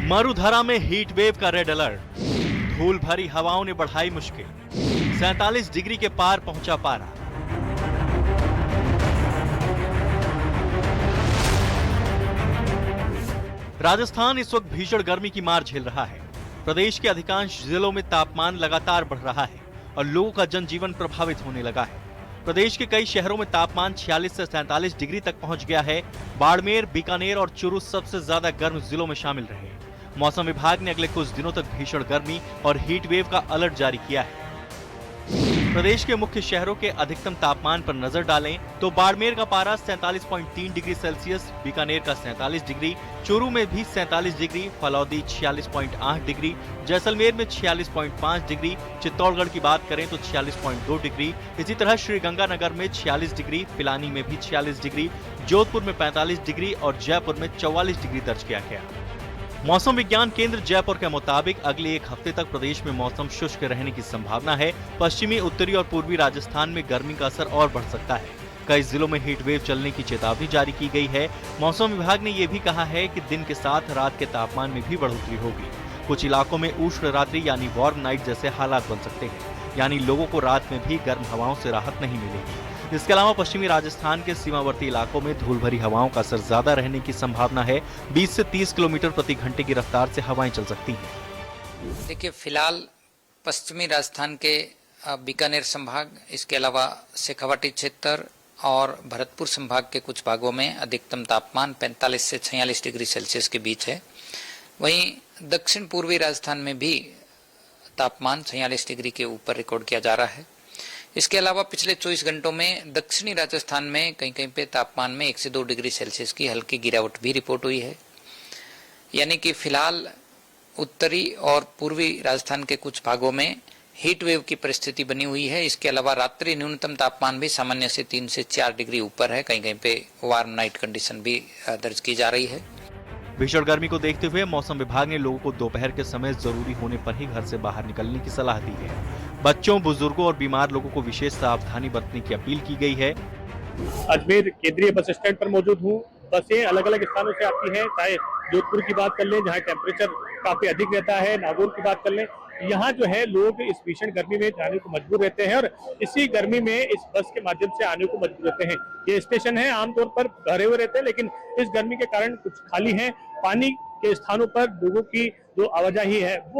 मरुधरा में heat wave का red alert. धूल भरी हवाओं ने बढ़ाई मुश्किल। 47 डिग्री के पार पहुंचा पारा। राजस्थान इस वक्त भीषण गर्मी की मार झेल रहा है। प्रदेश के अधिकांश जिलों में तापमान लगातार बढ़ रहा है और लोगों का जनजीवन प्रभावित होने लगा है। प्रदेश के कई शहरों में तापमान 46 से 47 डिग्री तक पहुंच गया है। बाड़मेर, बीकानेर और चूरू सबसे ज्यादा गर्म जिलों में शामिल रहे। मौसम विभाग ने अगले कुछ दिनों तक भीषण गर्मी और हीट वेव का अलर्ट जारी किया है। प्रदेश के मुख्य शहरों के अधिकतम तापमान पर नजर डालें तो बाड़मेर का पारा 47.3 डिग्री सेल्सियस, बीकानेर का 47 डिग्री, चूरू में भी 47 डिग्री, फलौदी 46.8 डिग्री, जैसलमेर में 46.5 डिग्री, चित्तौड़गढ़ की बात करें तो 46.2 डिग्री, इसी तरह श्रीगंगानगर में 46 डिग्री, पिलानी में भी 46 डिग्री, जोधपुर में 45 डिग्री और जयपुर में 44 डिग्री दर्ज किया गया। मौसम विज्ञान केंद्र जयपुर के मुताबिक अगले एक हफ्ते तक प्रदेश में मौसम शुष्क रहने की संभावना है। पश्चिमी, उत्तरी और पूर्वी राजस्थान में गर्मी का असर और बढ़ सकता है। कई जिलों में हीट वेव चलने की चेतावनी जारी की गई है। मौसम विभाग ने यह भी कहा है कि दिन के साथ रात के तापमान में भी बढ़ोतरी होगी। कुछ इलाकों में उष्ण रात्रि यानी वार्म नाइट जैसे हालात बन सकते हैं, यानी लोगों को रात में भी गर्म हवाओं से राहत नहीं मिलेगी। इसके अलावा पश्चिमी राजस्थान के सीमावर्ती इलाकों में धूल भरी हवाओं का असर ज्यादा रहने की संभावना है। 20 से 30 किलोमीटर प्रति घंटे की रफ्तार से हवाएं चल सकती हैं। देखिए, फिलहाल पश्चिमी राजस्थान के बीकानेर संभाग, इसके अलावा शेखावाटी क्षेत्र और भरतपुर संभाग के कुछ भागों में अधिकतम तापमान 45 से 46 डिग्री सेल्सियस के बीच है। वहीं दक्षिण पूर्वी राजस्थान में भी तापमान 46 डिग्री के ऊपर रिकॉर्ड किया जा रहा है। इसके अलावा पिछले 24 घंटों में दक्षिणी राजस्थान में कहीं कहीं पे तापमान में 1 से 2 डिग्री सेल्सियस की हल्की गिरावट भी रिपोर्ट हुई है। यानी कि फिलहाल उत्तरी और पूर्वी राजस्थान के कुछ भागों में हीट वेव की परिस्थिति बनी हुई है। इसके अलावा रात्रि न्यूनतम तापमान भी सामान्य से 3 से 4 डिग्री ऊपर है। कहीं कहीं पे वार्म नाइट कंडीशन भी दर्ज की जा रही है। भीषण गर्मी को देखते हुए मौसम विभाग ने लोगों को दोपहर के समय जरूरी होने पर ही घर से बाहर निकलने की सलाह दी है। बच्चों, बुजुर्गों और बीमार लोगों को विशेष सावधानी बरतने की अपील की गई है। अजमेर केंद्रीय बस स्टैंड पर मौजूद हूँ। बसें अलग अलग स्थानों से आती हैं, चाहे जोधपुर की बात कर लें जहाँ टेम्परेचर काफी अधिक रहता है, नागौर की बात कर लें। यहाँ जो है लोग इस भीषण गर्मी में जाने को मजबूर रहते हैं और इसी गर्मी में इस बस के माध्यम से आने को मजबूर रहते हैं। ये स्टेशन है आमतौर पर भरे हुए रहते हैं, लेकिन इस गर्मी के कारण कुछ खाली हैं। पानी के स्थानों पर लोगों की जो आवाजाही है वो